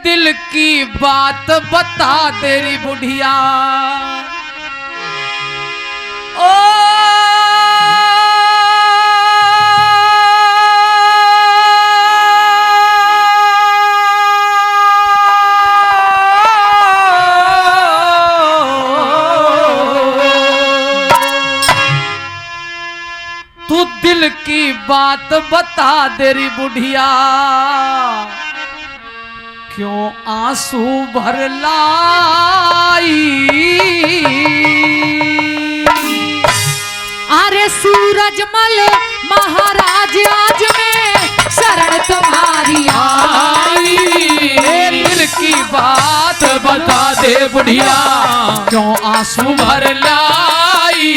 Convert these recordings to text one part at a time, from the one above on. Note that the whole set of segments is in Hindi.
दिल की बात बता तेरी बुढ़िया। ओ तू दिल की बात बता तेरी बुढ़िया, क्यों आंसू भर लाई। अरे सूरजमल महाराज आज में शरण तुम्हारी आई। दिल की बात बता दे बुढ़िया, क्यों आंसू भर लाई।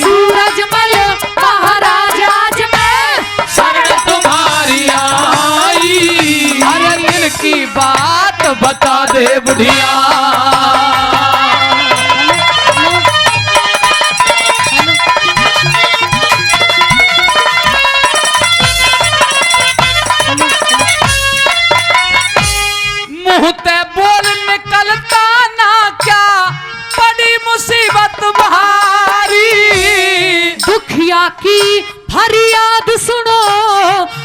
सूरजमल महाराज आज में शरण तुम्हारी आई। अरे दिल की बात बता दे बुढ़िया। मुँहते बोल निकलता ना क्या, बड़ी मुसीबत भारी। दुखिया की फरियाद सुनो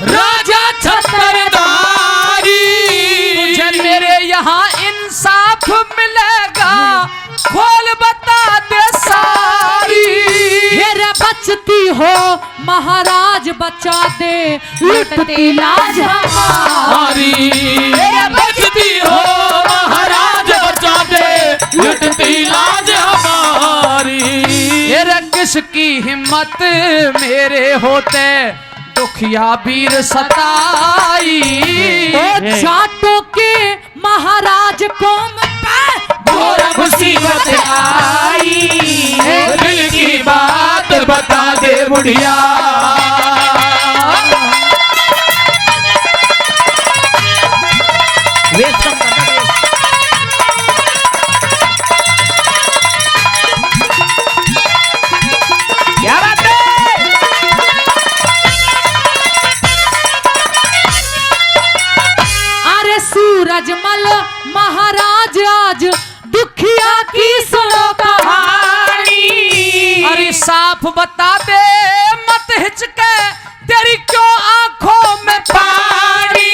राजा छत्रधारी। तुझे मेरे यहाँ इंसाफ मिलेगा, खोल बता दे सारी। हेरा बचती हो महाराज बचा दे, लुटती लाज हमारी। हेरा बचती हो महाराज बचा दे, लुटती लाज हमारी। हेरा किसकी हिम्मत मेरे होते, दुखिया वीर सताई। जाटों के महाराज कौम पे घोर मुसीबत आई। दिल की बात बता दे बुढ़िया। क्या बात है? अरे सूरजमल महाराज आज दुखिया की सुनो कहानी। अरे साफ बता दे मत हिचके, तेरी क्यों आंखों में पानी।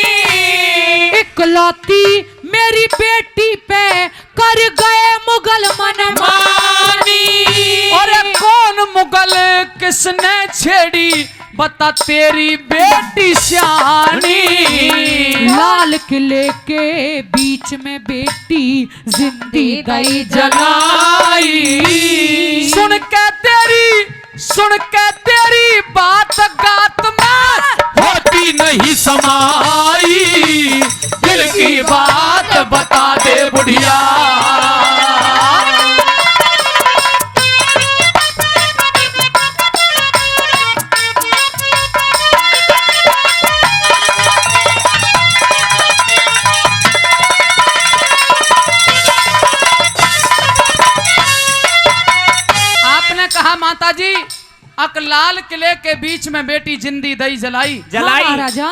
इकलौती मेरी बेटी पे कर गए मुगल मनमानी। अरे कौन मुगल किसने छेड़ी, बता तेरी बेटी श्यानी। लाल किले के बीच में बेटी जिंदगी जलाई। सुन के तेरी बात गात में होती नहीं समाई। दिल की बात बता दे बुढ़िया। कहा माताजी, अकलाल किले के बीच में बेटी जिंदी दई जलाई। हाँ, महाराजा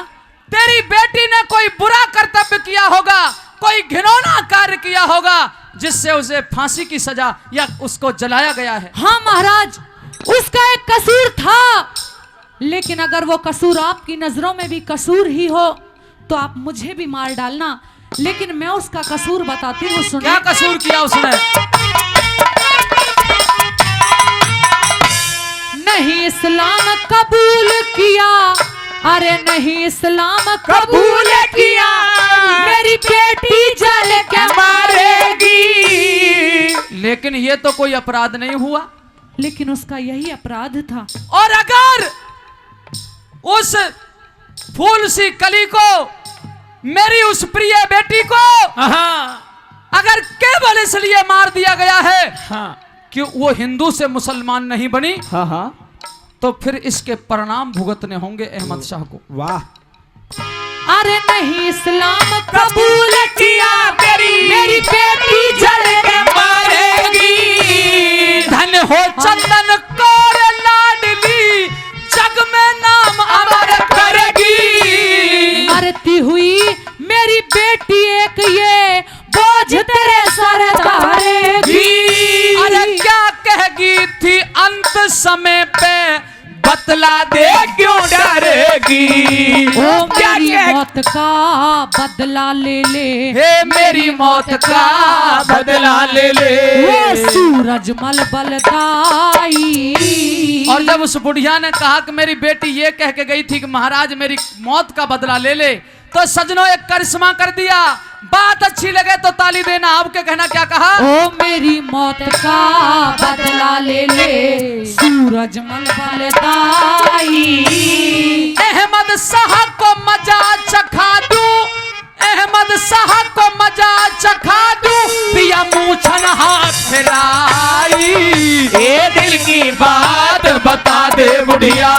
तेरी बेटी ने कोई बुरा कर्तव्य किया होगा, कोई घिनौना कार्य किया होगा, जिससे उसे फांसी की सजा या उसको जलाया गया है। हाँ महाराज, उसका एक कसूर था, लेकिन अगर वो कसूर आपकी नजरों में भी कसूर ही हो तो आप मुझे भी मार डालना, लेकिन मैं उसका कसूर बताती हूँ। सुनिए। क्या कसूर किया उसने? नहीं इस्लाम कबूल किया, अरे नहीं इस्लाम कबूल किया, मेरी बेटी जल के मारेगी। लेकिन ये तो कोई अपराध नहीं हुआ। लेकिन उसका यही अपराध था। और अगर उस फूल सी कली को, मेरी उस प्रिय बेटी को अगर केवल इसलिए मार दिया गया है कि वो हिंदू से मुसलमान नहीं बनी, तो फिर इसके परिणाम भुगतने होंगे अहमद शाह को। वाह। अरे नहीं इस्लाम कबूल किया, मेरी बेटी जल के मारेगी। धन हो चंदन कौर लाडली, जग में नाम अमर करेगी। मरती हुई मेरी बेटी बेटी एक ये बोझ तेरे सर डालेगी। अरे क्या कहेगी थी अंत समय पे बतला दे क्यों डरेगी। ओ मेरी मौत का बदला ले ले, हे मेरी मौत का बदला ले ले। वो सूरज मल बलदाई। और जब उस बुढ़िया ने कहा कि मेरी बेटी ये कह के गई थी कि महाराज मेरी मौत का बदला ले ले, तो सजनों एक करिश्मा कर दिया। बात अच्छी लगे तो ताली देना। आपके कहना क्या कहा। ओ मेरी मौत का बदला ले ले, सूरज मल बलदाई। अहमद शाह को मजा चखा दूं, अहमद शाह को मजा चखा दूं, पिया मूछन हाथ फिराई। ये दिल की बात बता दे बुढ़िया।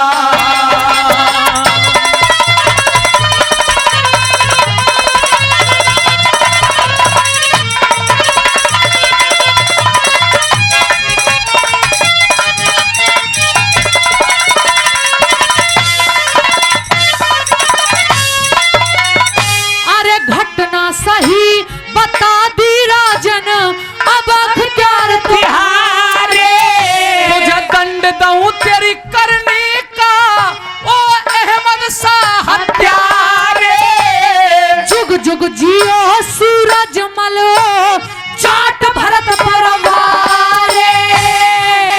सही बता दी राजन, अब अख्तियार तिहारे। तुझे दंड दूं तेरी करने का, ओ अहमद शाह हत्यारे। जुग जुग जियो सूरज मलो, जाट भरत परवारे।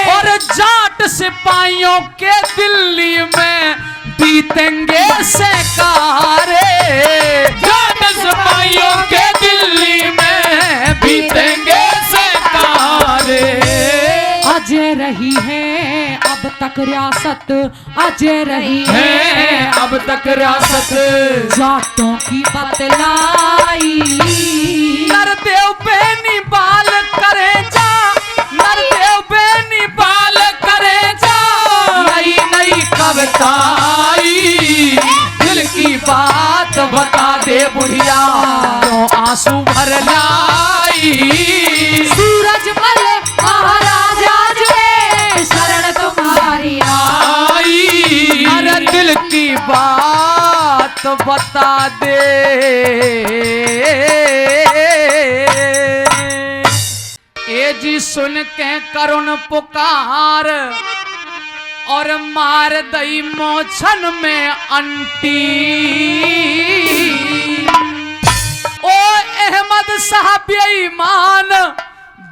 और जाट सिपाहियों के दिल्ली में बीतेंगे सैकारे। जाट सिपाहियों के दिल्ली में बीतेंगे सैकारे। अजय रही है अब तक रियासत, अजय रही है अब तक रियासत। जाटों की बतलाई। नरदेव बेनी बाल करे जा, नरदेव बेनी बाल करे जा। नई नई कविताई दिल की बात बता दे बुढ़िया, क्यों आंसू भर लाई। सूरज मल महाराज आज रे, शरण तुम्हारी आई। अरे दिल की बात बता दे। ए जी सुन के करुण पुकार, और मार दई मोछन में अंटी। ओ अहमद साहब बेईमान,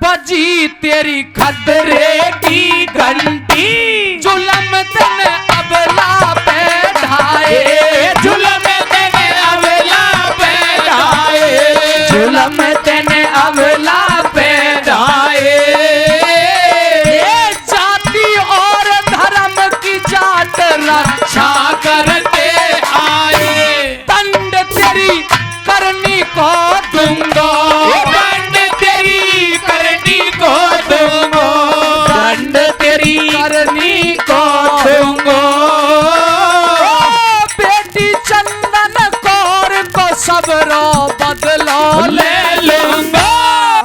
बजी तेरी खतरे की घंटी। जुल्म तेने अबला पे ढाए, जुल्म तेने अबला पे ढाए, जुल्म तेने अबला पे ढाए। जाति और धर्म की जाट रक्षा करते आए। दंड तेरी करनी को दूंगा, दंड तेरी करनी को दूंगा, दंड तेरी करनी को दूंगा। बेटी चंदन कौर को सबरो बदलो ले लूंगा।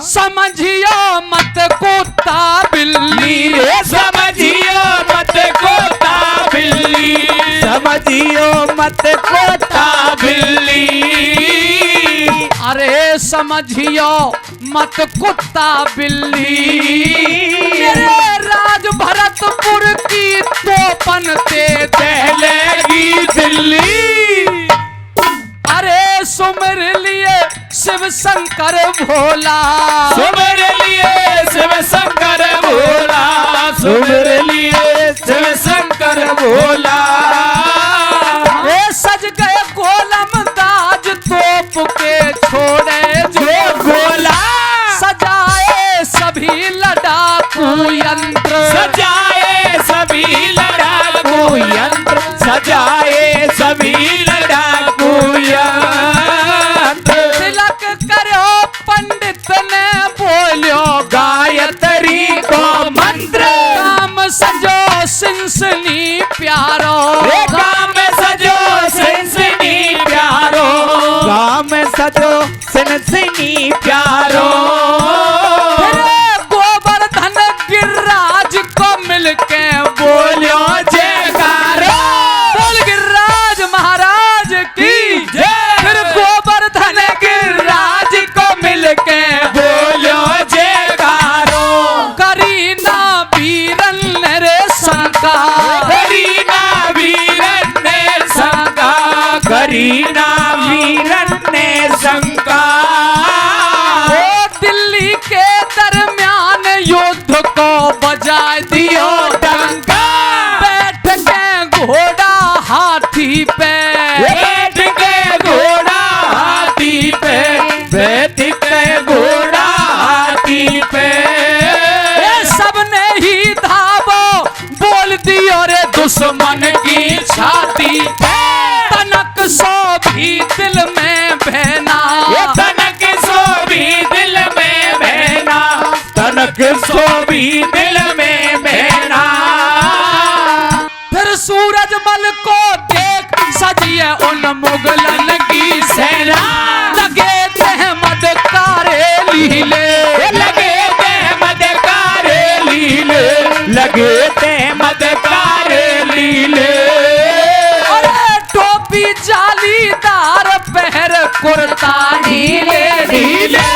समझियो मत कुत्ता बिल्ली, समझियो मत कुत्ता बिल्ली, समझियो मत कुत्ता बिल्ली। अरे समझियो मत कुत्ता बिल्ली। मेरे राज भरतपुर की तोपन ते दहलेगी दिल्ली। अरे सुमिर लिए शिव शंकर भोला, सुमिर लिए शिव शंकर भोला, सुमिर लिए शिव शंकर भोला। सज गए गोलम दाज तोप के छोड़े जो गोला। सजाए सभी लड़ाकू यंत्र, सजाए सभी लड़ाकू यंत्र, सजाए सभी लड़ाकू यंत्र। तिलक करो पंडित ने बोलो गायत्री को मंत्र। काम सजो सिंसनी प्यारो, काम सजो सिंसनी प्यारो, काम सजो सिंसनी प्यारो। गोवर्धन गिरिराज को मिलके बोलो जयकारो। बोल गिरिराज महाराज की जय। फिर गोवर्धन गिरिराज बजाए दियो डंका, बैठ के घोड़ा हाथी पे, बैठ के घोड़ा हाथी पे, बैठ के घोड़ा हाथी पे। सबने ही धावो बोल दियो रे दुश्मन की छाती, तनक सो भी दिल में बहना, तनक सो भी दिल में बहना, तनक सो भी दिल में बहना। फिर सूरजमल को देख सजिए उन मुगलन की सेना, लगे तहमद कारे लीले, लगे तहमद कारे लीले, लगे तहमद कारे लीले। अरे टोपी जालीदार पहर कुर्ता ढीले ढीले,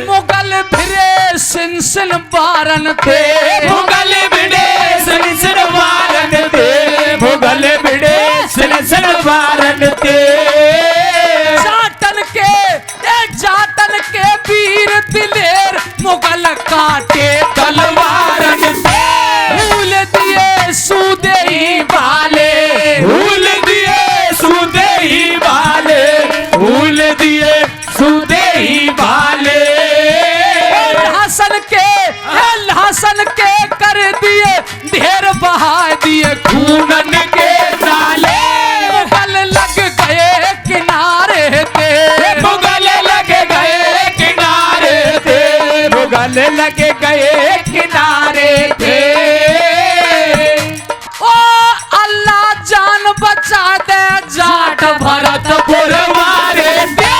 मुगल फिरे सिनसिन बारन थे, मुगल भिड़े सिनसिन बारन थे, मुगल भिड़े सिनसिन बारन थे। जाटन के वीर दिलेर मुगल काटे तलवारन थे, भूल दिए सूदेही वाले, भूल दिए सूदेही वाले, भूल दिए सूदेही वाले। हसन के कर दिए ढेर बहा दिए खूनन के नाले, मुगल लग गए किनारे थे, मुगल लगे गए किनारे थे, मुगल लगे गए किनारे थे। ओ अल्लाह जान बचा दे जाट भरतपुर वाले थे,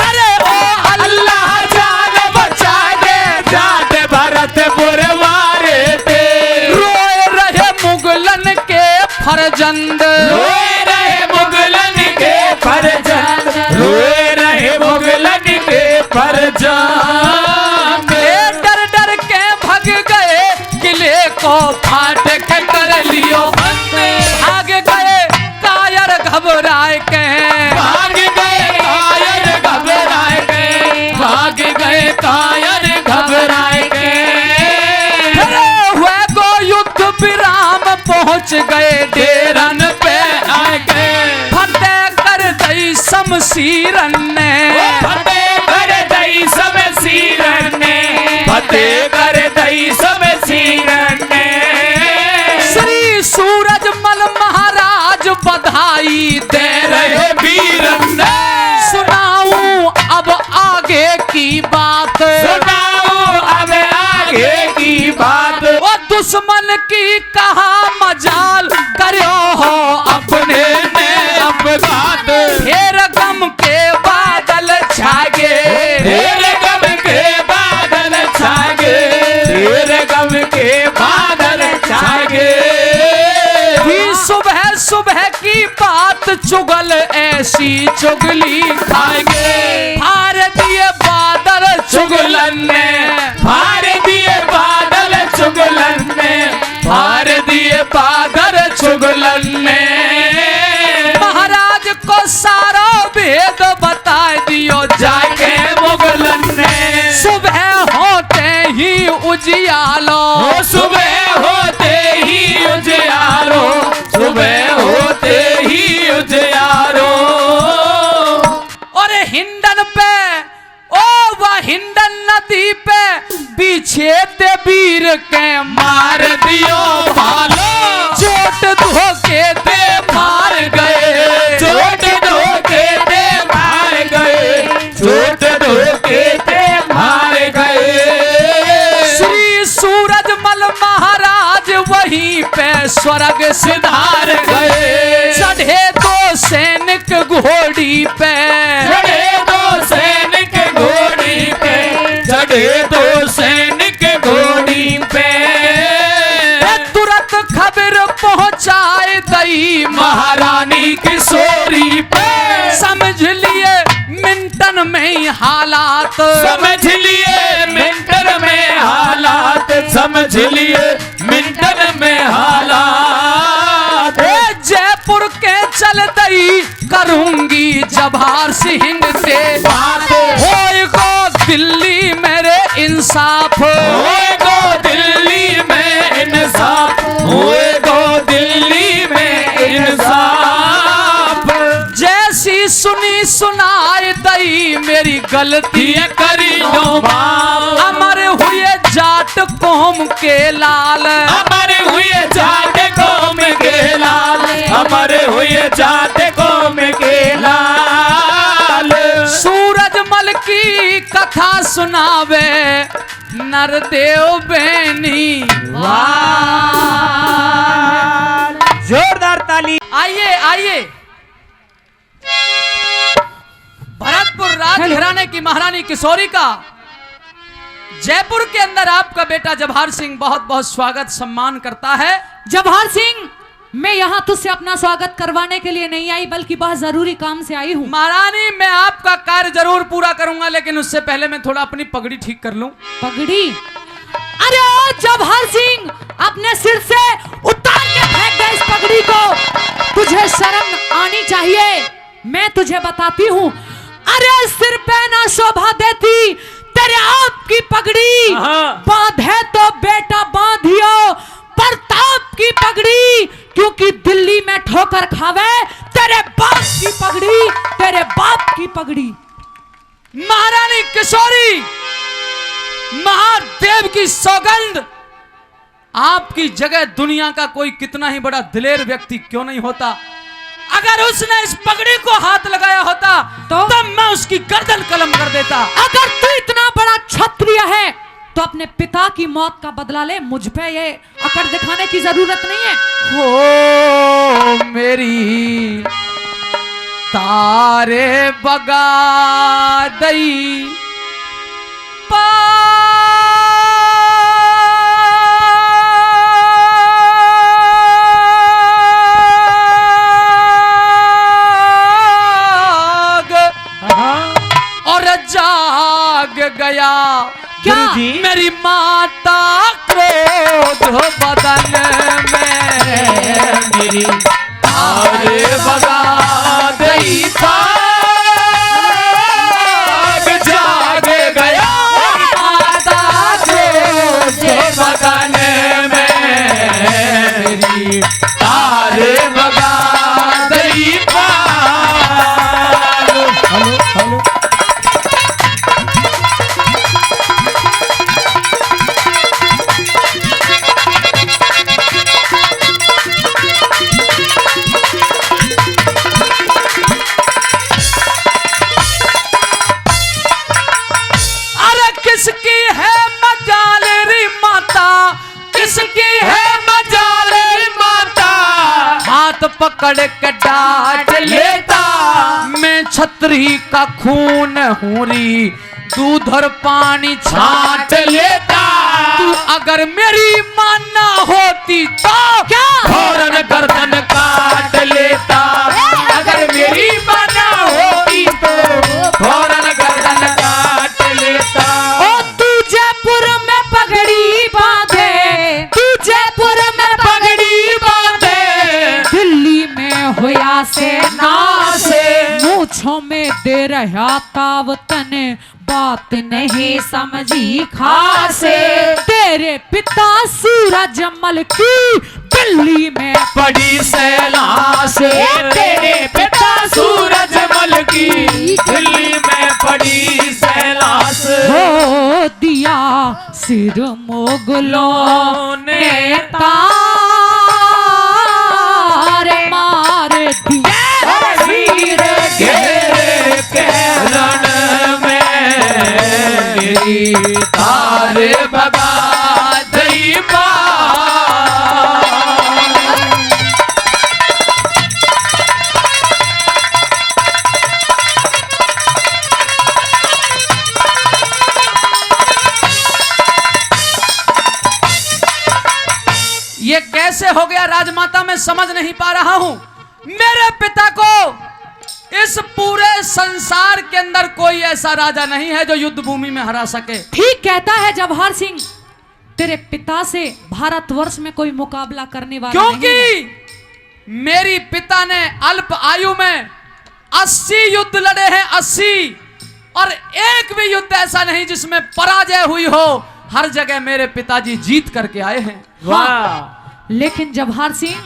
अरे ओ अल्लाह जान बचा दे जाट भरतपुर वाले थे। रोए रहे मुगलन के फरजंद, रोए रहे मुगलन के फरजंद, रोए रहे मुगलन के फरजंद। डर डर के भग गए किले को फाट के कर लियो बंद, भाग गए कायर घबराए के, भाग गए कायर घबराए के, भाग गए कायर घबराए के। हुए गो युद्ध विराम पहुंच गए डेरन पे आए गए, फतेह कर दई शमशीरन ने, फतेह कर दई शमशीरन ने, फतेह कर दई शमशीरन ने। श्री सूरजमल महाराज बधाई दे रहे वीरन ने, सुनाऊं अब आगे की बात, सुनाओ अब आगे की बात। वो दुश्मन की कहा मजाल करो हो अपने में अब बात, फिर गम के बादल छागे, फिर गम के बादल छागे, फिर गम के बादल छागे। सुबह सुबह की बात चुगल ऐसी चुगली खाएंगे, भारतीय बादल चुगलन ने, भारतीय बादल चुगलन ने, भारतीय बादल चुगलन ने। महाराज को सारा भेद बता दियो जाके मुगलन ने, सुबह होते ही उजियालो, सुबह होते ही उजियारो, सुबह होते ही उजियारो। और हिंडन पे ओ वह हिंडन नदी पे पीछे ते वीर के मार दियो भालो, चोट धोके ते मार गए, चोट धोके ते मार गए, चोट धोके ते मार गए। श्री सूरजमल महाराज वहीं पे स्वर्ग सिधार गए, चढ़े दो सैनिक घोड़ी पे, चढ़े दो सैनिक घोड़ी पे, चढ़े दो सैनिक घोड़ी पे। तुरंत खबर पहुंचाए दई महारानी किशोरी पे, समझ लिए मिंटन में ही हालात, समझ लिए मिंटन में हालात, समझ लिए मिंटन में हालात। जयपुर के चल दई करूंगी जवाहर सिंह से बात, होएगो दिल्ली मेरे इंसाफ, होएगो दिल्ली में भाई मेरी गलती करी दो माफ। अमर हुए जाट कौम के लाल, अमर हुए जाट कौम के लाल, अमर हुए जाट कौम के लाल। सूरजमल की कथा सुनावे नरदेव बेनी। जोरदार ताली। आइए आइए, भरतपुर राजघराने की महारानी किशोरी का जयपुर के अंदर आपका बेटा जवाहर सिंह बहुत बहुत स्वागत सम्मान करता है। जवाहर सिंह, मैं यहाँ तुझसे अपना स्वागत करवाने के लिए नहीं आई, बल्कि बहुत जरूरी काम से आई हूँ। महारानी, मैं आपका कार्य जरूर पूरा करूंगा, लेकिन उससे पहले मैं थोड़ा अपनी पगड़ी ठीक कर लूं। पगड़ी? अरे ओ जवाहर सिंह, अपने सिर से उतार के फेंक दे इस पगड़ी को। तुझे शर्म आनी चाहिए। मैं तुझे बताती हूँ, अरे सिर पे ना शोभा देती तेरे आप की पगड़ी, बांधे तो बेटा बांधियो प्रताप की पगड़ी, क्योंकि दिल्ली में ठोकर खावे तेरे बाप की पगड़ी, तेरे बाप की पगड़ी। महारानी किशोरी, महादेव की सौगंध, आपकी जगह दुनिया का कोई कितना ही बड़ा दिलेर व्यक्ति क्यों नहीं होता, अगर उसने इस पगड़ी को हाथ लगाया होता तो तब मैं उसकी गर्दन कलम कर देता। अगर तू इतना बड़ा क्षत्रिय है तो अपने पिता की मौत का बदला ले, मुझ पे ये अकड़ दिखाने की जरूरत नहीं है। हो मेरी तारे बगा दई और जाग गया क्या? मेरी माता क्रोध बदन में मेरी तारे बगा दई जाग गया माता क्रोध बदन में मेरी तारे बगा दई। किसकी है मजाल री माता, किसकी है मजाल री माता, हाथ पकड़ के डांट लेता मैं छतरी का खून हूरी, दूध और पानी छाट लेता। तू अगर मेरी माना होती तो क्या फौरन गर्दन काट लेता, अगर मेरी माना होती तो फौरन गर्दन काट लेता। ओ तू जयपुर में पगड़ी बांधे, तू जयपुर में पगड़ी बांधे, दिल्ली में होया से नासे, मूछों में दे रहा ताव तने, बात नहीं समझी खासे। तेरे पिता सूरजमल की दिल्ली में पड़ी सैला से, तेरे पिता सूरजमल की दिल्ली में पड़ी सैला से। हो दिया सिर मोगलों ने तार मार दिया वीर घेरे कहलन में मेरी तारे बगा दई ये कैसे हो गया राजमाता, मैं समझ नहीं पा रहा हूं। मेरे पिता को इस पूरे संसार के अंदर कोई ऐसा राजा नहीं है जो युद्ध भूमि में हरा सके। ठीक कहता है जवाहर सिंह, तेरे पिता से भारतवर्ष में कोई मुकाबला करने वाला नहीं है। क्योंकि मेरी पिता ने अल्प आयु में 80 युद्ध लड़े हैं, 80, और एक भी युद्ध ऐसा नहीं जिसमें पराजय हुई हो। हर जगह मेरे पिताजी जीत करके आए हैं। हाँ, लेकिन जवाहर सिंह,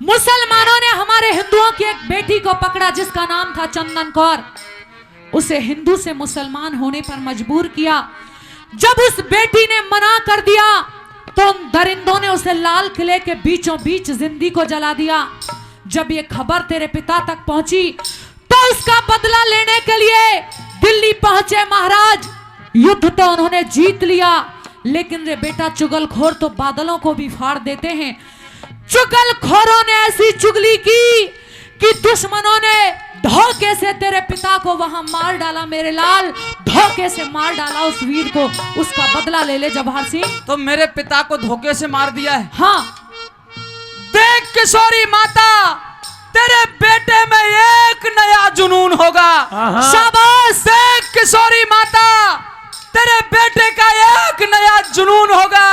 मुसलमानों ने हमारे हिंदुओं की एक बेटी को पकड़ा जिसका नाम था चंदन कौर। उसे हिंदू से मुसलमान होने पर मजबूर किया। जब उस बेटी ने मना कर दिया तो उन दरिंदों ने उसे लाल किले के बीचों बीच जिंदगी को जला दिया। जब ये खबर तेरे पिता तक पहुंची तो उसका बदला लेने के लिए दिल्ली पहुंचे महाराज। युद्ध तो उन्होंने जीत लिया, लेकिन रे बेटा चुगलखोर तो बादलों को भी फाड़ देते हैं। चुगलखोरों ने ऐसी चुगली की कि दुश्मनों ने धोखे से तेरे पिता को वहां मार डाला। मेरे लाल, धोखे से मार डाला उस वीर को। उसका बदला ले ले जवाहर सिंह। तो मेरे पिता को धोखे से मार दिया है? हाँ। देख किशोरी माता, तेरे बेटे में एक नया जुनून होगा। शाबाश। देख किशोरी माता, तेरे बेटे का एक नया जुनून होगा।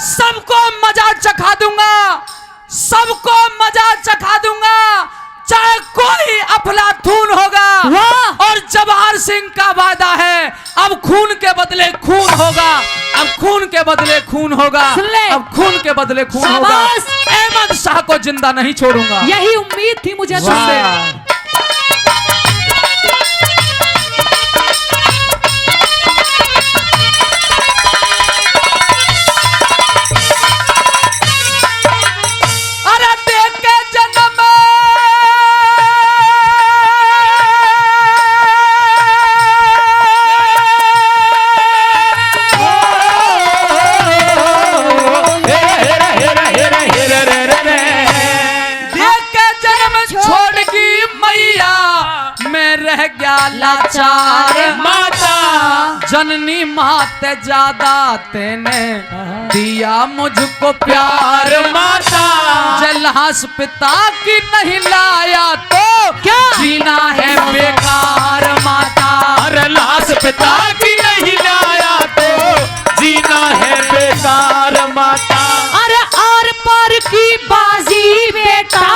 सबको मजा चखा दूंगा, सबको मजा चखा दूंगा, चाहे कोई अफलातून होगा। और जवाहर सिंह का वादा है, अब खून के बदले खून होगा, अब खून के बदले खून होगा, अब खून के बदले खून होगा। अहमद शाह को जिंदा नहीं छोड़ूंगा। यही उम्मीद थी मुझे तुझसे। लाचार माता, जननी माते ज्यादा तेने दिया मुझको प्यार माता। जलास पिता की नहीं लाया तो क्या जीना है बेकार माता। अरे लाश पिता की नहीं लाया तो जीना है बेकार माता। अरे आर पार की बाजी बेटा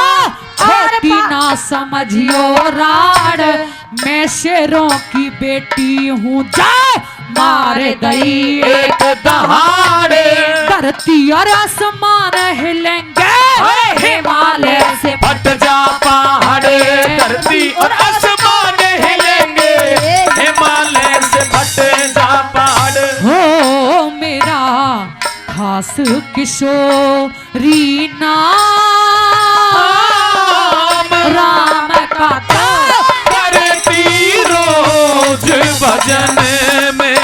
छोटी ना समझियो राड, मैं शेरों की बेटी हूँ जाए मार गई एक दहाड़े। धरती और आसमान हिलेंगे हिमालय से फट जा पहाड़, धरती और आसमान हिलेंगे हिमालय से फट जा पहाड़। हो मेरा खास किशोरी नाम राम का करती रोज भजन में,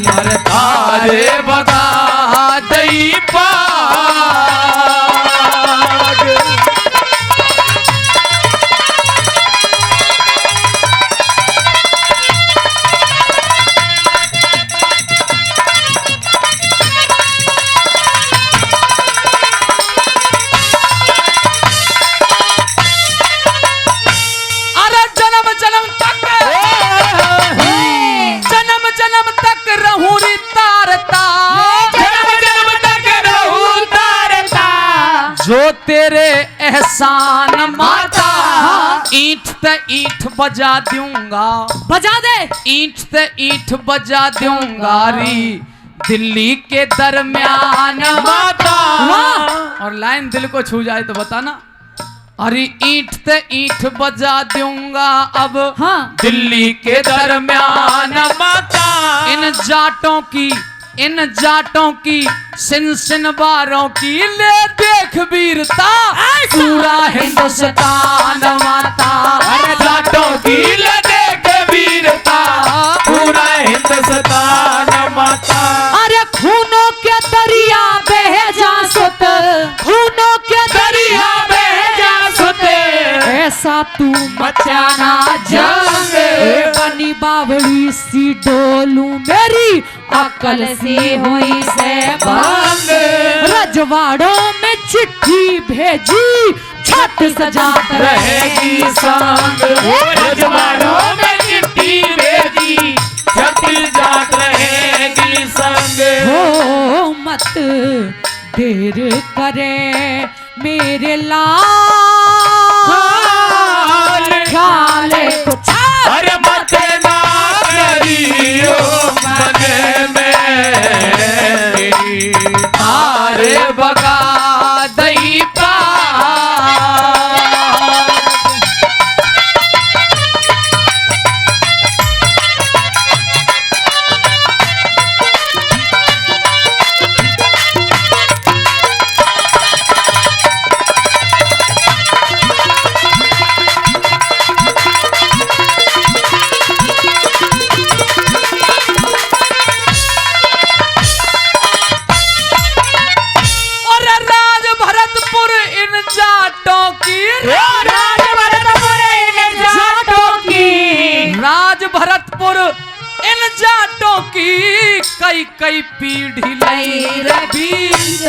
हर तारे बगा दई पाग। जो तेरे एहसान माता, ईंट ते ईंट बजा दूंगा, बजा दे। ईंट ते ईंट बजा दूंगा री दिल्ली के दरमियान माता। और लाइन दिल को छू जाए तो बताना। अरे ईंट ते ईंट बजा दूंगा अब दिल्ली के दरमियान माता। इन जाटों की सिन बारों की ले देख वीरता पूरा हिंदुस्तान माता। अरे जाटों की ले देख वीरता पूरा हिंदुस्तान माता। अरे खूनों के दरिया बह जा सुत, खूनों के दरिया बह जा सुत, ऐसा तू मचाना जंग। बनी बावड़ी सी डोलू मेरी अकल सी हुई से भंग। रजवाड़ों में चिट्ठी भेजी छत सजात रहेगी संग। रजवाड़ों में चिट्ठी भेजी छत जात रहेगी संग। हो मत देर करे मेरे लाल, ख्याल कुछ अरे मत ना करियो मन में, तारे बगा दई पाग। भरतपुर इन जाटों की कई कई पीढ़ी लई रबीत।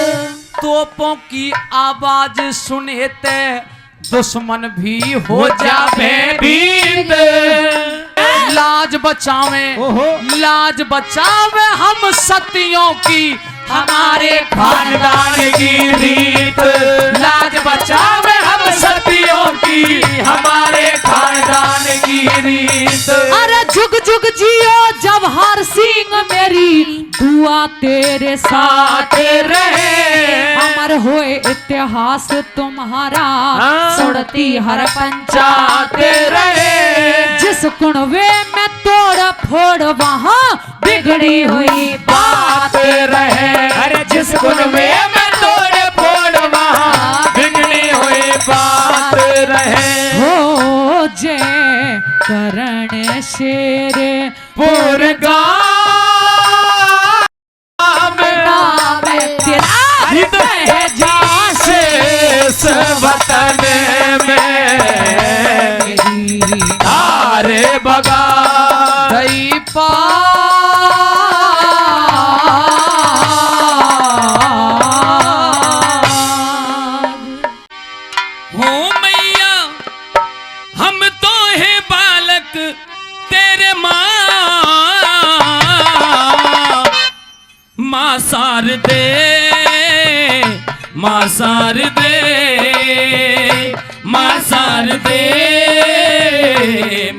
तोपों की आवाज सुनेते दुश्मन भी हो जावे भीत। लाज बचावे लाज बचावे हम सतियों की हमारे खानदान की रीत। लाज बचावे हम सतियों की हमारे खानदान की रीत। अरे जुग जुग जियो जवाहर सिंह मेरी दुआ तेरे साथ रहे। अमर होए इतिहास तुम्हारा सुनती हर पंचायत रहे। जिस कुनवे में तोड़ फोड़ वहाँ बिगड़ी हुई बात रहे। अरे जिस कुनवे में तोड़ फोड़ वहाँ बिगड़ी हुई बात रहे। हो जय करण शेर पुरगा वतन में आरे बगा दई पा हो मैया हम तो हैं बालक तेरे माँ सार दे माँ सार दे माँ सार दे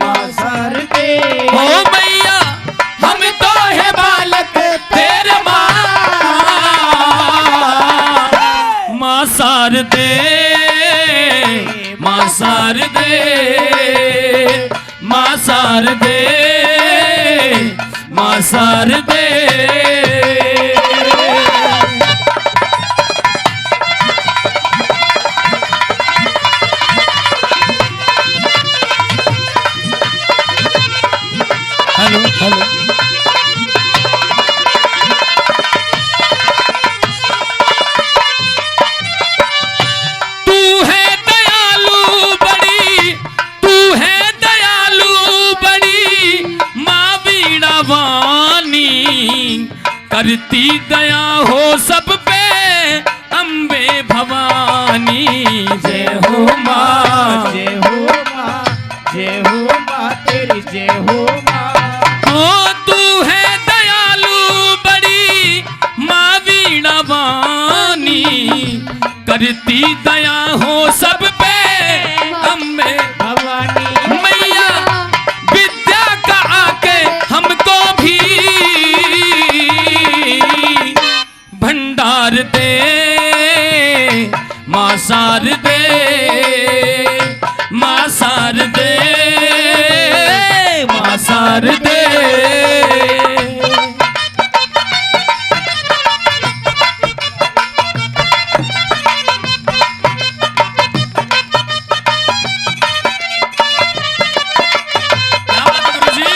माँ सार दे। हो मैया हम तो हैं बालक तेरे माँ सार दे माँ सार दे माँ सार दे माँ सार दे। हेलो हेलो तू है दयालु बड़ी तू है दयालु बड़ी माँ बीड़ा वाणी करती दया हो सब पे अम्बे भवानी। जय हो माँ जय हो माँ जय हो माँ तेरी जय हो माँ। हो तू है दयालु बड़ी माँ वीणा वाणी करती दया हो सब पे अम्बे भवानी। मैया विद्या का आके हमको भी भंडार दे माँ सार दे माँ सार दे माँ सार दे। क्या बात है गुरुजी?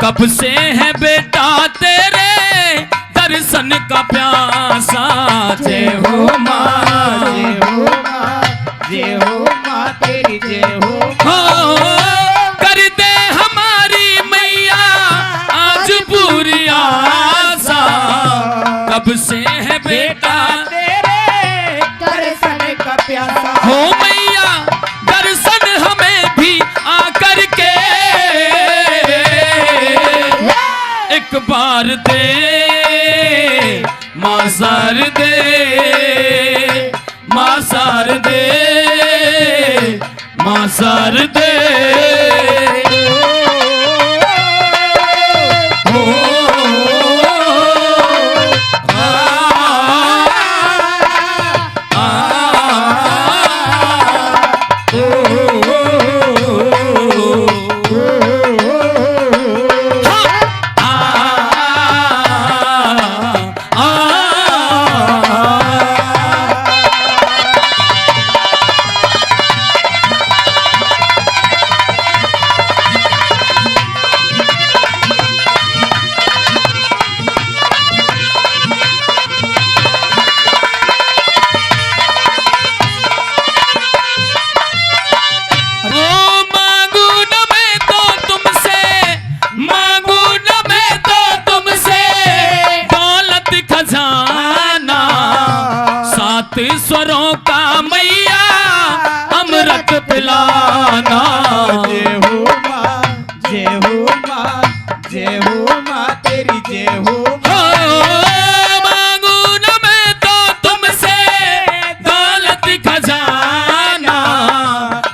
कब से है बेटा तेरे दर्शन का प्यासा। जय हो माँ जय हो माँ जय हो माँ तेरी जय हो। कर दे हमारी मैया आज पूरी आशा। कब से है बेटा तेरे दर्शन का प्यासा। हो मैया दर्शन हमें भी आकर के एक बार दे माँ सार दे माँ सार दे माँ सार दे। सात स्वरों का मैया अमृत पिलाना। जय हो माँ, जय हो माँ, जय हो माँ तेरी जय हो मांगू न मैं तो तुमसे दौलत खजाना,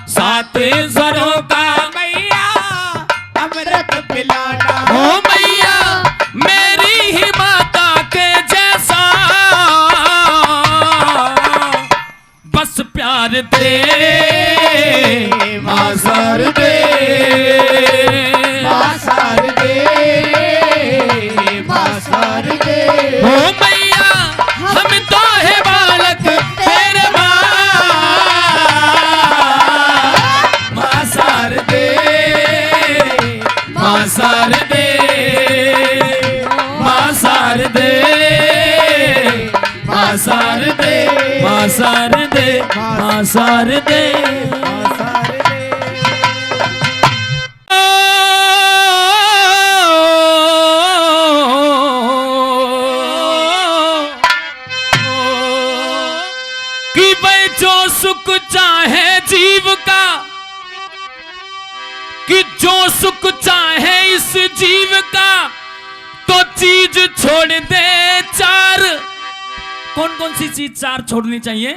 सात स्वरों का मैया अमृत पिलाना। ओ मैया मेरी ही माता के जैसा बस प्यार दे माज़ार दे, मासार दे, मासार दे। ओ मैया हम तो है बालक तेरे माज़ार दे, माज़ार दे, माज़ार दे, माज़ार दे, माज़ार दे, माज़ार दे। मासार दे। कि भाई जो सुख चाहे जीव का, कि जो सुख चाहे इस जीव का, तो चीज छोड़ दे चार। कौन कौन सी चीज चार छोड़नी चाहिए?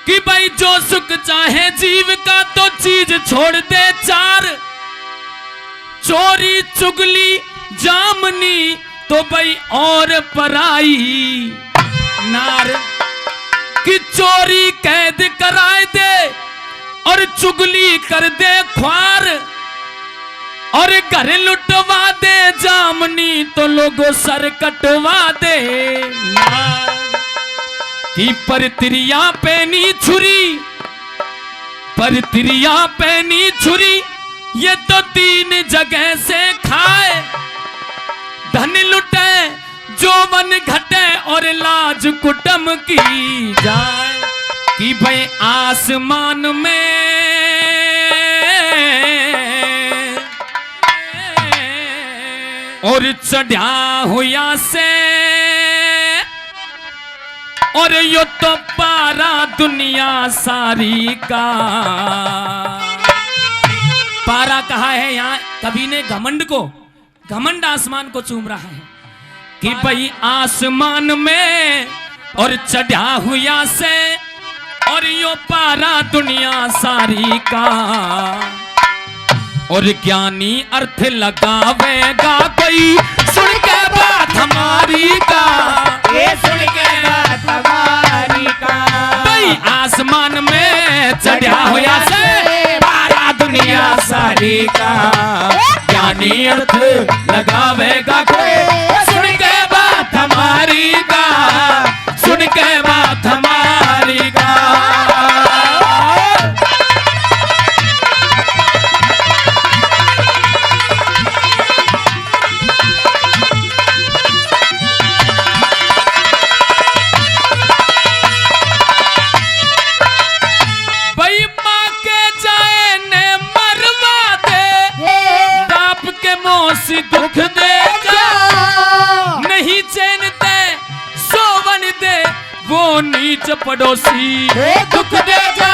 कि भाई जो सुख चाहे जीव का तो चीज छोड़ दे चार, चोरी चुगली जामनी तो भाई और पराई नार। कि चोरी कैद कराए दे और चुगली कर दे ख्वार, और घर लुटवा दे जामनी तो लोगों सर कटवा दे नार। कि पर तिरिया पैनी छुरी, पर तिरिया पैनी छुरी ये तो तीन जगह से खाए, धन लुटे जोवन घटे और लाज कुटम की जाए। कि भाई आसमान में और चढ़ा हुआ से, और यो तो पारा दुनिया सारी का। पारा कहा है यहाँ कवि ने घमंड को, घमंड आसमान को चूम रहा है। कि भाई आसमान में और चढ़ा हुआ से, और यो पारा दुनिया सारी का। और ज्ञानी अर्थ लगावेगा कोई सुन के बात हमारी का, ये सुन के बात हमारी का। भाई आसमान में चढ़ा हुआ से पारा दुनिया सारी का। ज्ञानी अर्थ लगावेगा कोई सुन के बात हमारी का, सुन के बात हमारी का। भाई माँ के जाए ने मरवा दे, बाप के मोसी दुख दे जा, नहीं चैन दे सोवन दे वो नीच पड़ोसी दुख दे जा।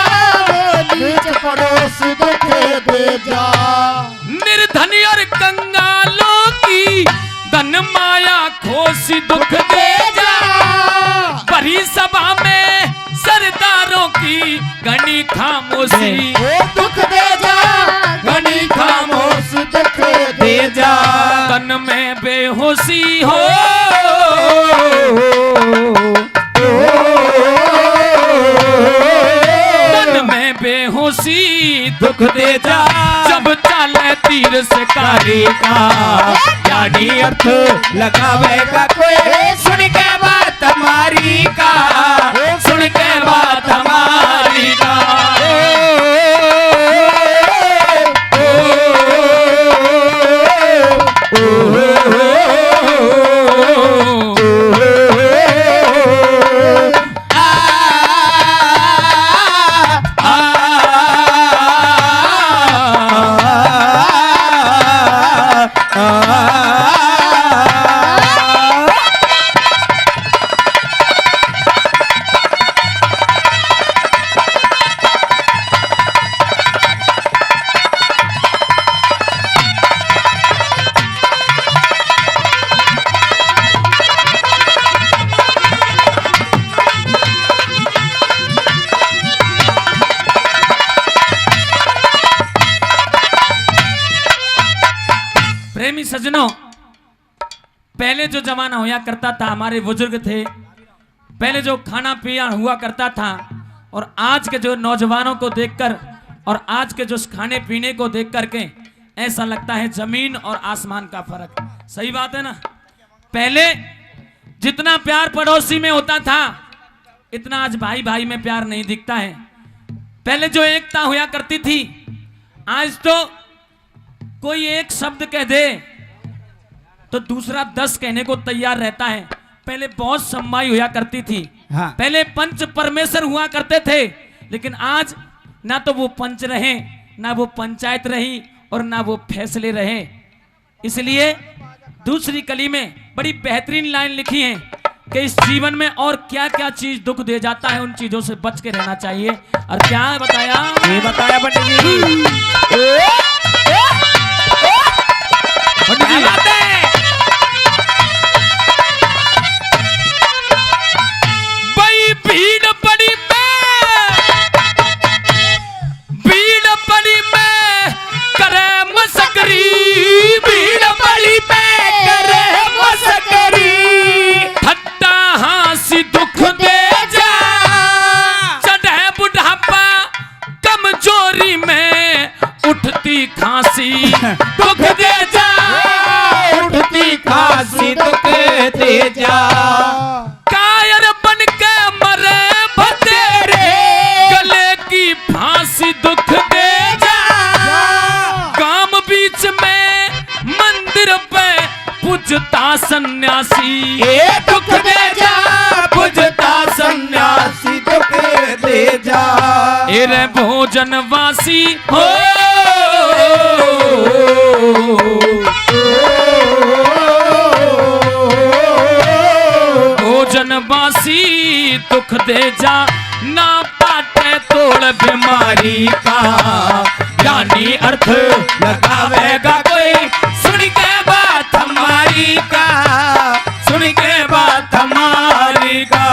नीच पड़ोस दुख दे जा। निर्धन और कंगालों की धन माया खोसी दुख दे जा। बड़ी सभा में सरदारों की घनी खामोशी दुख दे जा, घनी खामोश दुख दे जा। तन में बेहोशी हो, तन में बेहोशी दुख दे जा। जब चाले तीर से कारी का, ज्ञानी अर्थ लगावेगा कोई सुन के बात हमारी का, सुन के बात हमारी का। सजनों, पहले जो जमाना हुआ करता था, हमारे बुजुर्ग थे, पहले जो खाना पीना हुआ करता था, और आज के जो नौजवानों को देखकर और आज के जो खाने पीने को देख करके ऐसा लगता है जमीन और आसमान का फर्क। सही बात है ना? पहले जितना प्यार पड़ोसी में होता था, इतना आज भाई भाई में प्यार नहीं दिखता है। पहले जो एकता हुआ करती थी, आज तो कोई एक शब्द कह दे तो दूसरा 10 कहने को तैयार रहता है। पहले बहुत सम्माई हुआ करती थी। हाँ। पहले पंच परमेश्वर हुआ करते थे, लेकिन आज ना तो वो पंच रहे, ना वो पंचायत रही, और ना वो फैसले रहे। इसलिए दूसरी कली में बड़ी बेहतरीन लाइन लिखी है कि इस जीवन में और क्या क्या चीज दुख दे जाता है, उन चीजों से बच के रहना चाहिए। और क्या बताया? ये बताया पंडित जी। पंडित जी बात है। भाई भीड़ पड़ी में करे मसकरी, भीड़ बड़ी पे करे मसकरी, ठट्टा हासी दुख दे जा, चढ़े बुढ़ापा कमजोरी में उठती खांसी दुख दे जा, उठती खांसी दुख दे जा, कायर बन के मरे बतेरे, गले की फांसी दुख दे जा, काम बीच में मंदिर पे पूजता सन्यासी दुख दे जा, पूजता सन्यासी दुख दे जा, एरे भोजन वासी हो, भोजन वासी दुख दे जा, ना पाटे तोड़ बीमारी का, यानी अर्थ लगावेगा कोई सुन के बात हमारी का, सुन के बात हमारी का।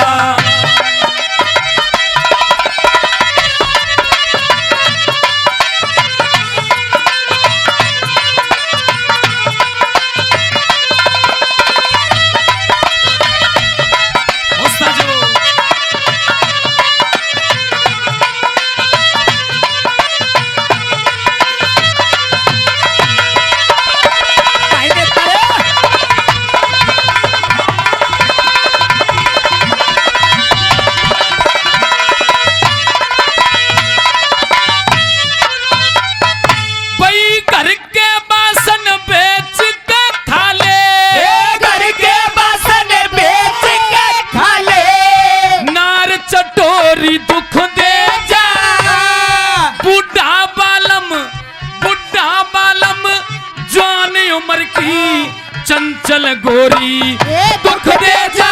चंचल गोरी दुख दे जा,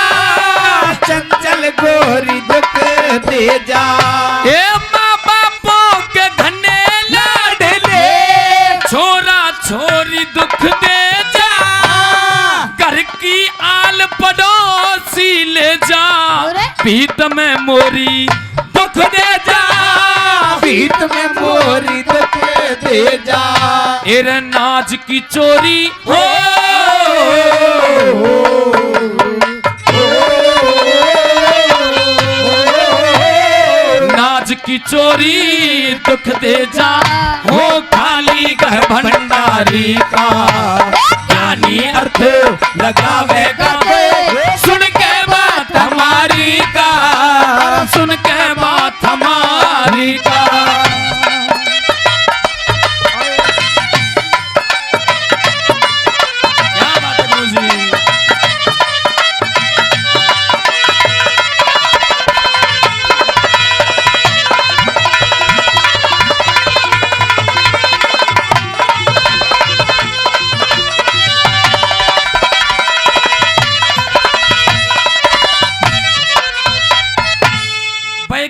चंचल गोरी दुख दे जा, ए माँ बापों के घने लाडले, छोरा छोरी दुख दे जा, घर की आल पड़ोसी ले जा, पीत में मोरी दुख दे जा, पीत में मोरी दुख दे जा, एरे नाज की चोरी हो, नाज की चोरी दुख दे जा, हो खाली घर भंडारी का, यानी अर्थ लगावेगा सुन के बात हमारी का, सुन के बात हमारी का।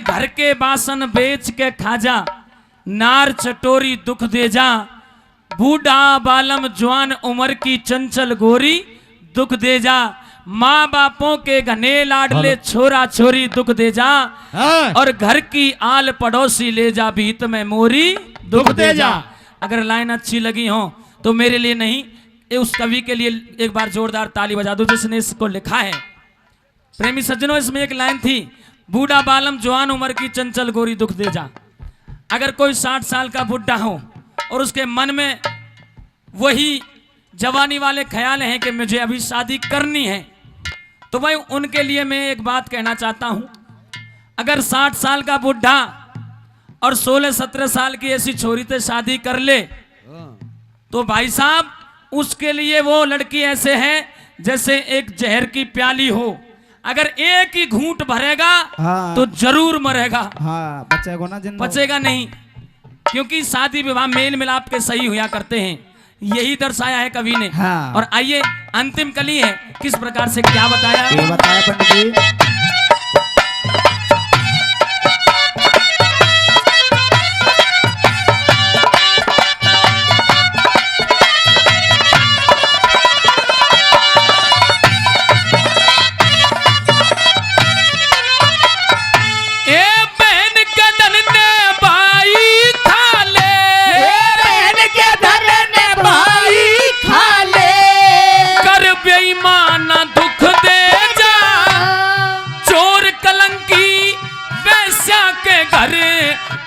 घर के बासन बेच के खाजा, नार चटोरी दुख दे जा, बूढ़ा बालम जवान उम्र की चंचल गोरी दुख दे जा, माँ बापों के घने लाडले छोरा छोरी दुख दे जा, और घर की आल पड़ोसी ले जा, भीत में मोरी दुख दे जा। अगर लाइन अच्छी लगी हो तो मेरे लिए नहीं, ये उस कवि के लिए एक बार जोरदार ताली बजा दो जिसने इसको लिखा है। प्रेमी सज्जनों, इसमें एक लाइन थी, बूढ़ा बालम जवान उम्र की चंचल गोरी दुख दे जा। अगर कोई 60 साल का बुढ़ा हो और उसके मन में वही जवानी वाले ख्याल हैं कि मुझे अभी शादी करनी है, तो भाई उनके लिए मैं एक बात कहना चाहता हूं। अगर 60 साल का बुढ़ा और 16-17 साल की ऐसी छोरी से शादी कर ले, तो भाई साहब उसके लिए वो लड़की ऐसे है जैसे एक जहर की प्याली हो। अगर एक ही घूंट भरेगा हाँ। तो जरूर मरेगा, हाँ, बचेगा ना, जिंदा बचेगा नहीं। क्योंकि शादी विवाह मेल मिलाप के सही हुआ करते हैं, यही दर्शाया है कवि ने। हाँ। और आइए अंतिम कली है, किस प्रकार से क्या बताया। ये बताया पंडित जी।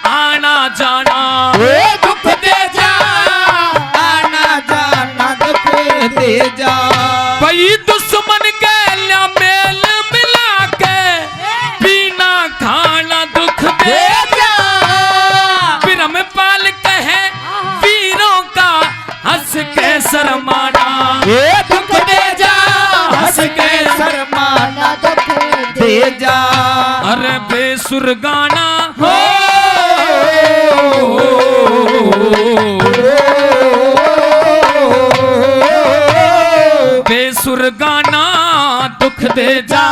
आना जाना दुख दे जा, आना जाना दुख दे जा। भाई दुश्मन के लिया मेल मिला के पीना खाना दुख दे जा। बिरम पाल कहे वीरों का हंस के शर्माना, दुख दे जा, हंस के शर्माना दुख दे जा। अरे बेसुर गाना हो बेसुर गाना दुख दे जा,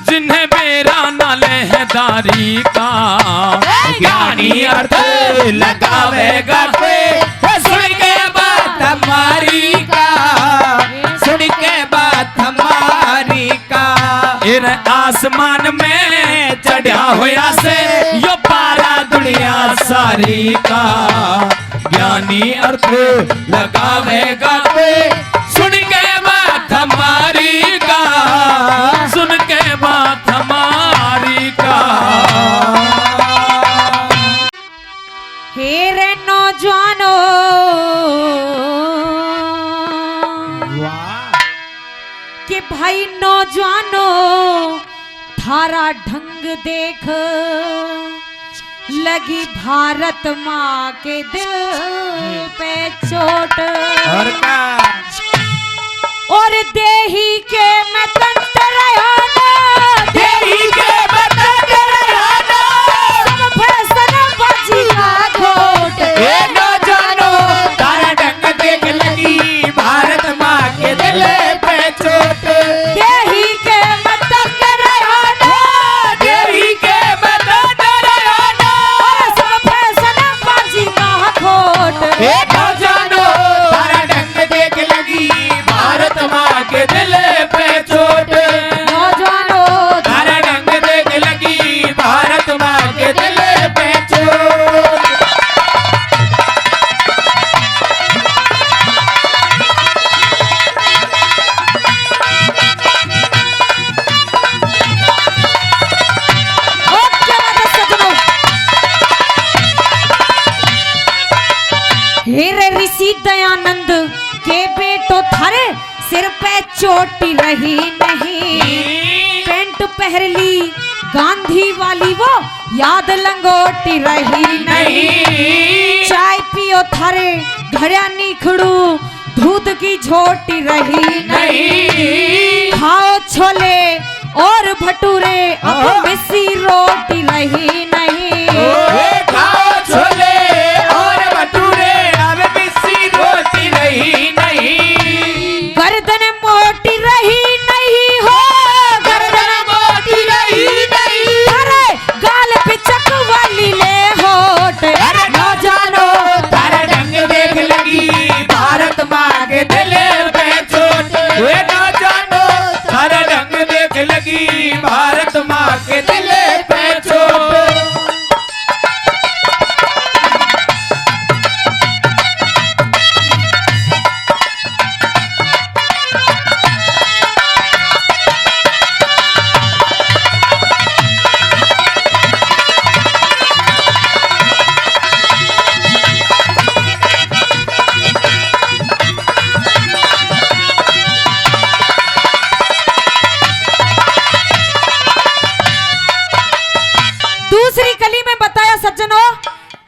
जिन्हें बेरा न लहदारी का ज्ञानी अर्थ लगावेगा सुन के बात हमारी का, सुन के बात हमारी का। इन आसमान में चढ़ा हुआ से यो पारा दुनिया सारी का, ज्ञानी अर्थ लगावेगा सुन के बात हमारी का, सुन के बात हमारी का। हे रे नौजवानो, कि भाई नौजवानो थारा ढंग देख, लगी भारत माँ के दिल पे चोट। और का और देही के मैं तंत्र रहाना, देही के बतन रहना, सब फैशन बाजी का घोट। ए नौजवानो तारा ढंग देख लगी भारत माँ के दिल पे चोट। देही के मैं तंत्र रहाना, देही के बतन रहना, सब फैशन बाजी का घोट। ए नौजवानो तारा ढंग देख लगी भारत माँ के दिल पे चोट। नौजवानो तारा ढंग देख लगी भारत माँ के दिल पे चोट। ओके बात सजनो। हे रे ऋषि दयानंद के बेटो थारे सिर पे चोटी रही नहीं, पेंट पहर ली गांधी वाली वो याद लंगोटी रही नहीं। चाय पियो थारे घड़ा निखड़ू दूध की झोटी रही नहीं। खाओ छोले और भटूरे अब मिस्सी रोटी रही नहीं। खाओ छोले और भटूरे अब मिस्सी रोटी रही नहीं। गर्दन मोटी रही नहीं हो, गर्दन मोटी रही नहीं। अरे गाल पे चक वाली ले होठ। अरे नौजवानो तारा ढंग देख लगी भारत माँ के दिल पे चोट। वे नौजवानो तारा ढंग देख लगी भारत माँ के दिल दूसरी कली में बताया सज्जनों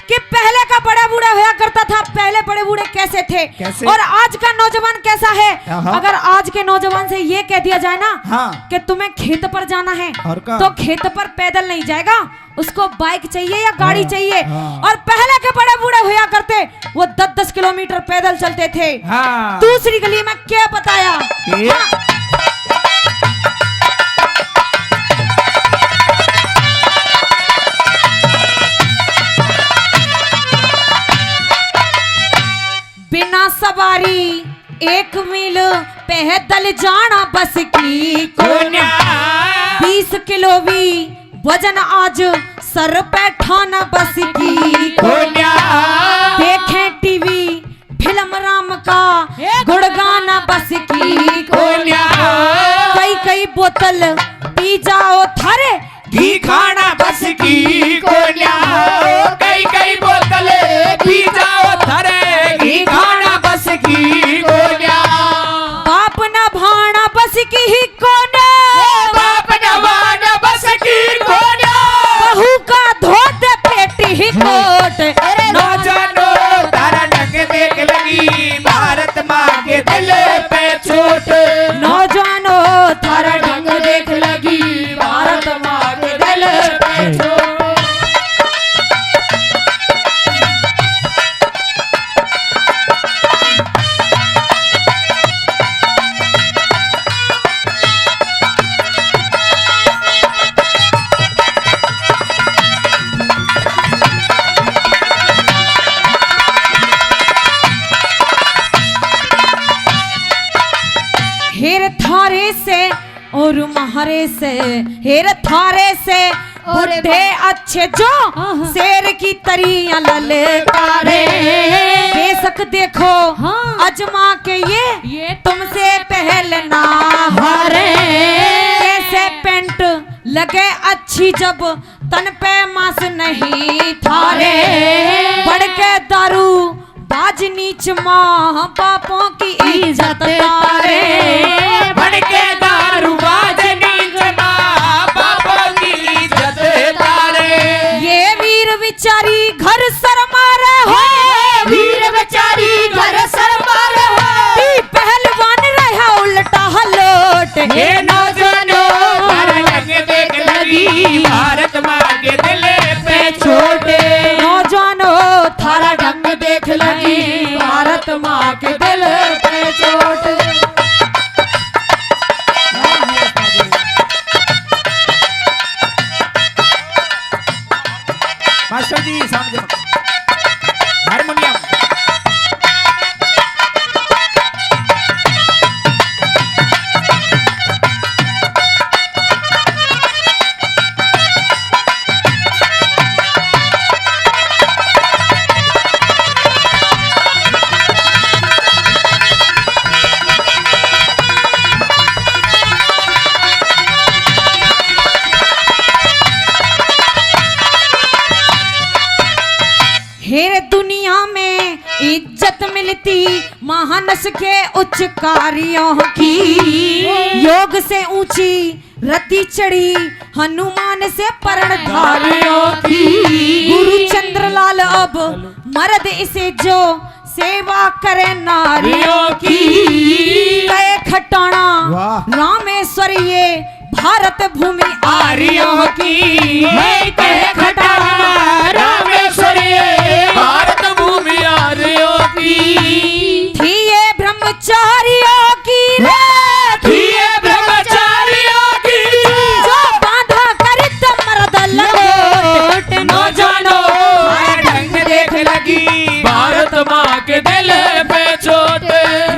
कि पहले का बड़ा बूढ़ा होया करता था। पहले बड़े बूढ़े कैसे थे कैसे? और आज का नौजवान कैसा है। हाँ। अगर आज के नौजवान से ये कह दिया जाए ना हाँ। कि तुम्हें खेत पर जाना है और का? तो खेत पर पैदल नहीं जाएगा, उसको बाइक चाहिए या गाड़ी हाँ। चाहिए। हाँ। और पहले के बड़े बूढ़े होया करते वो 10-10 किलोमीटर पैदल चलते थे। हाँ। दूसरी गली में क्या बताया ये? हाँ। बिना सवारी 1 मील पैदल जाना बस की कोन्या। 20 किलो भी वजन आज सर पे ठाना बस की कोन्या। देखें टीवी फिल्म राम का गुड़गाना बस की कोन्या। कई बोतल पी जाओ थारे घी खाना बस की कोन्या। कई बोतल पी जाओ थारे घी खाना बस की कोन्या। बाप न भाना बस की ही कोन्या। बाप नवाना बस की कोन्या। बहू का धोत पेट ही कोट। नौजवानो तारा ढंग देख लगी भारत माँ के दिल पे चोट। नौजवानो तारा ढंग देख लगी भारत माँ के दिल पे चोट। हेर थारे से और महारे से, हेर थारे से बुढ़े अच्छे जो शेर की तरियां ललकारे। बेशक देखो अजमा के ये तुमसे पहले ना हारे। कैसे पेंट लगे अच्छी जब तन पे मांस नहीं थारे। बढ़ के दारू बाज नीच माँ बापों की इज्जत तारे। बढ़ के दारू बाज नीच माँ बापों की इज्जत तारे। ये वीर बिचारी घर सर मारे हो। वीर बेचारी घर सर मारे हो। ई पहलवान रहा उल्टा हलोट। ये नौजवानों तारा ढंग देख लगी भारत माँ के दिल पे चोट। नौजवानों तारा ढंग देख लगी भारत माँ के दिल पे चोट। मास्टर जी सामने हारमोनियम। हेर दुनिया में इज्जत मिलती महानस के उच्च कार्यों की। योग से ऊंची रति चढ़ी हनुमान से पर्णधारियों की। गुरु चंद्रलाल अब मर्द इसे जो सेवा करे नारियों की। गए खटाना रामेश्वर ये भारत भूमि आर्यों की। कहे खटाना रामेश्वर ये भारत भूमि आर्यों की। थी ये ब्रह्मचारियों की रे। थी ये ब्रह्मचारियों की। जो बांधा कर मर्द लंगोट। नौजवानों तारा ढंग देख लगी भारत माँ के दिल पे चोट।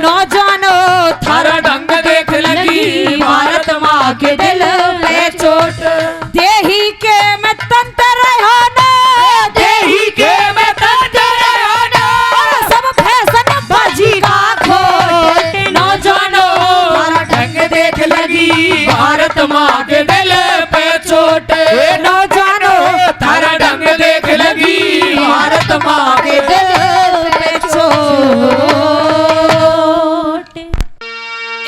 नौजवानों तारा ढंग देख लगी भारत माँ के दिल पे चोट। देही के में तंत्र रहना। देही के में तंत्र रहना। सब फैशन बाजी का खोट। नौजवानों तारा ढंग देख लगी भारत माँ के दिल पे चोट। नौजवानों तारा ढंग देख लगी भारत माँ के दिल पे चोट।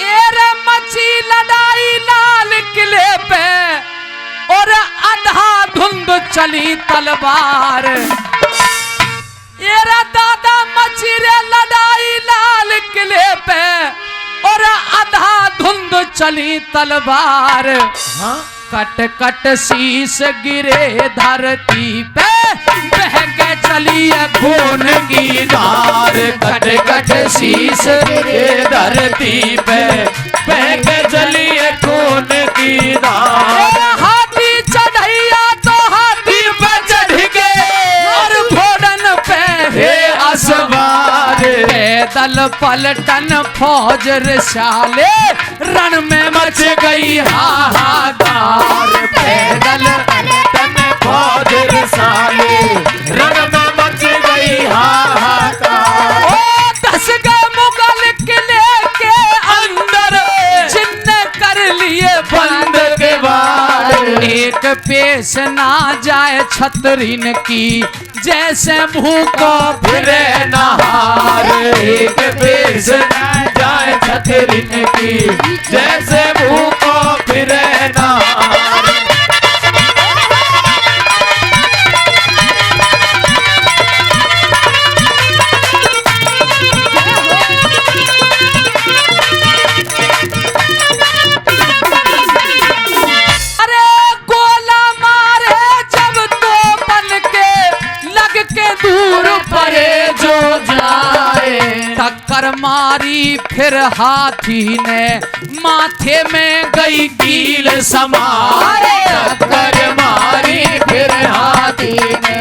एरे मची लड़ाई लाल किले पे और अंधाधुंध धुंध चली तलवार। येरा दादा मची रे लड़ाई लाल किले पे और आधा धुंध चली तलवार। कट कट शीश गिरे धरती पे बह के चली खून की धार। कट कट शीश गिरे धरती पे बह के चली खून की धार। हाथी चढ़ैया तो हाथी पे चढ़ गए और घोड़न पे हे असवार। पैदल पलटन फौज रिसाले रण में मच गई हाहाकार। पैदल पलटन फौज रिसाले रण में मच गई हाहाकार। ओ दस गए मुगल किले के अंदर जिन्ने कर लिए बंद के बार। एक पेश ना जाए छतरीन की जैसे भूखो फिरे नहार। एक पेश न जाए छतरीन की जैसे भूखो फिरे नहार। अरे गोला मारे जब तो बन के लग के दूर परे जो जाए। टक्कर मारी फिर हाथी ने माथे में गई कील समारे। टक्कर मारी फिर हाथी ने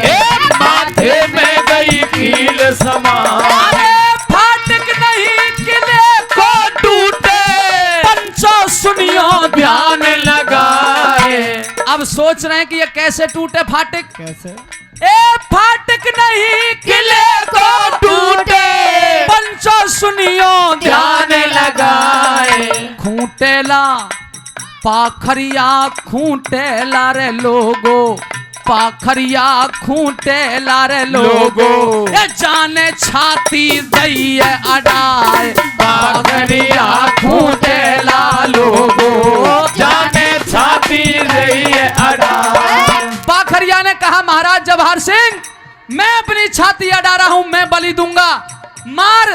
माथे में गई कील समार। अरे फाटक नहीं किले को टूटे पंचो सुनियो ध्यान लगाए। अब सोच रहे हैं कि ये कैसे टूटे फाटक। कैसे? ए फाटक नहीं किले को टूटे पंचो सुनियो ध्यान लगाए। खूंटेला पाखरिया खूंटेला रे लोगो पाखरिया खूंटेला रे लोगो। ये जाने छाती दइए अडाए पाखरिया खूंटेला लोगो जाने छाती रही अड़ा। पाखरिया ने कहा महाराज जवाहर सिंह मैं अपनी छाती अड़ा रहा हूं, मैं बलि दूंगा। मार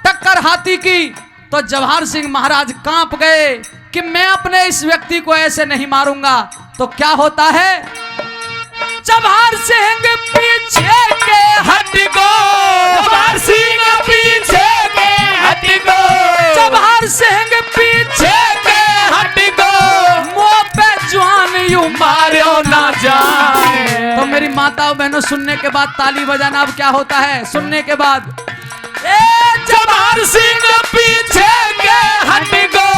टक्कर हाथी की। तो जवाहर सिंह महाराज कांप गए कि मैं अपने इस व्यक्ति को ऐसे नहीं मारूंगा। तो क्या होता है जवाहर सिंह पीछे के हट गो। जवाहर सिंह पीछे के हट गो। जवाहर सिंह पीछे के हट गो। मुंह पे जवान यूं मारो ना जाए। तो मेरी माताओं बहनों सुनने के बाद ताली बजाना। अब क्या होता है सुनने के बाद ए जवाहर सिंह पीछे के हट गो।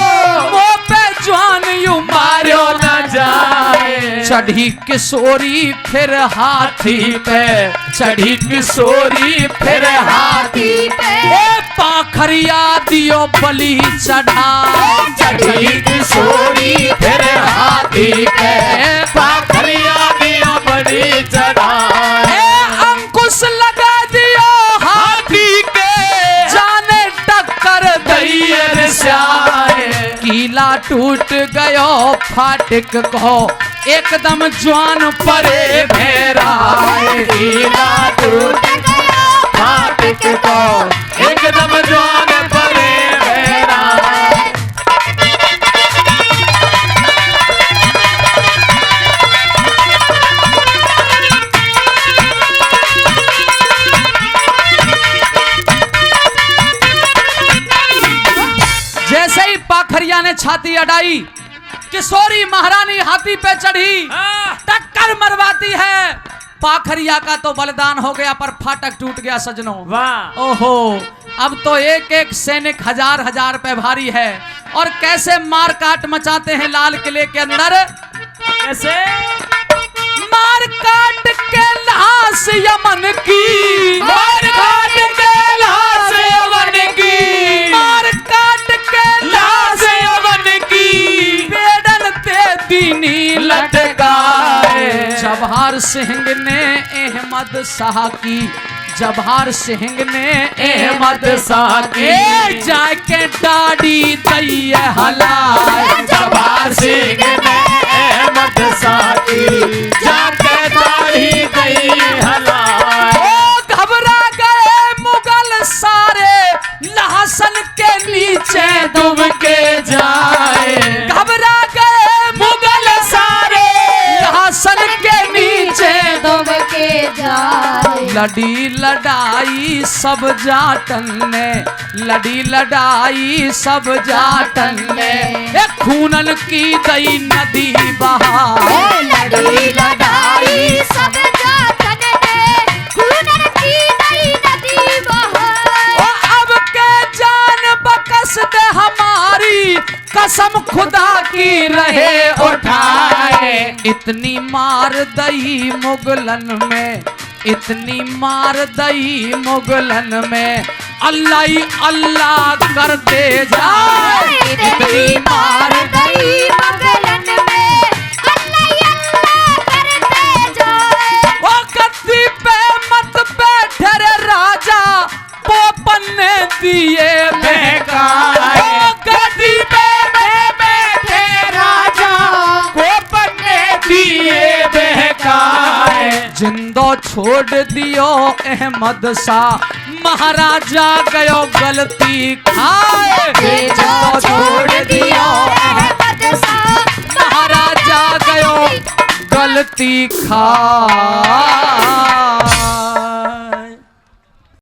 मुंह पे जवान यूं मारो ना जाए। चढ़ी किशोरी फिर हाथी पे चढ़ी किशोरी फिर हाथी पे ए पाखरिया दियो बलि चढ़ा। चढ़ी किशोरी फिर हाथी पे पाखरिया दिया बड़ी चढ़ा। ए अंकुश लगा दियो हाथी के जाने टक्कर दैयर स्याए। कीला टूट गयो फाटक को एकदम जवान परे भेराए। कीला टूट गया फाटक को एकदम जवान परे भेराए। जैसे ही पाखरिया ने छाती अड़ाई किशोरी महारानी हाथी पे चढ़ी टक्कर मरवाती है। पाखरिया का तो बलिदान हो गया पर फाटक टूट गया सजनों। वाह। ओहो अब तो एक एक सैनिक हजार हजार पे भारी है। और कैसे मार काट मचाते हैं लाल किले के अंदर। कैसे मार काट के लाश यमन की। मार काट के लाश यमन की। मार काट के लाश यमन की। बेड़न ते दीनी लटकाए। जवाहर सिंह ने अहमद शाह की। जवाहर सिंह ने अहमद शाह की। जाके डाडी दैये हलाए। जवाहर सिंह ने अहमद शाह की जाके जाए। लड़ी लड़ाई सब जाटन ने, लड़ी लड़ाई सब जाटन ने, एक खूनन की दई नदी बहा। लड़ी लड़ाई सब जाटन ने, खूनन की दई नदी बहा। अब के जान बकस दे हमारी, कसम खुदा की रहे उठाए। इतनी मार दई मुगलन में, इतनी मार दई मुगलन में, अल्लाह ही अल्लाह करते जाए। इतनी मार दई मुगलन में, अल्लाह ही अल्लाह करते जाए। ओ गद्दी पे मत बैठे रे राजा, पोपन ने दिए बहकाए। ओ गद्दी पे बैठे राजा, पोपन ने दिए बहकाए। जिंदो छोड़ दियो अहमद शाह, महाराजा गयो गलती खाए। जिंदो छोड़ दियो अहमद शाह, महाराजा गयो गलती खाए।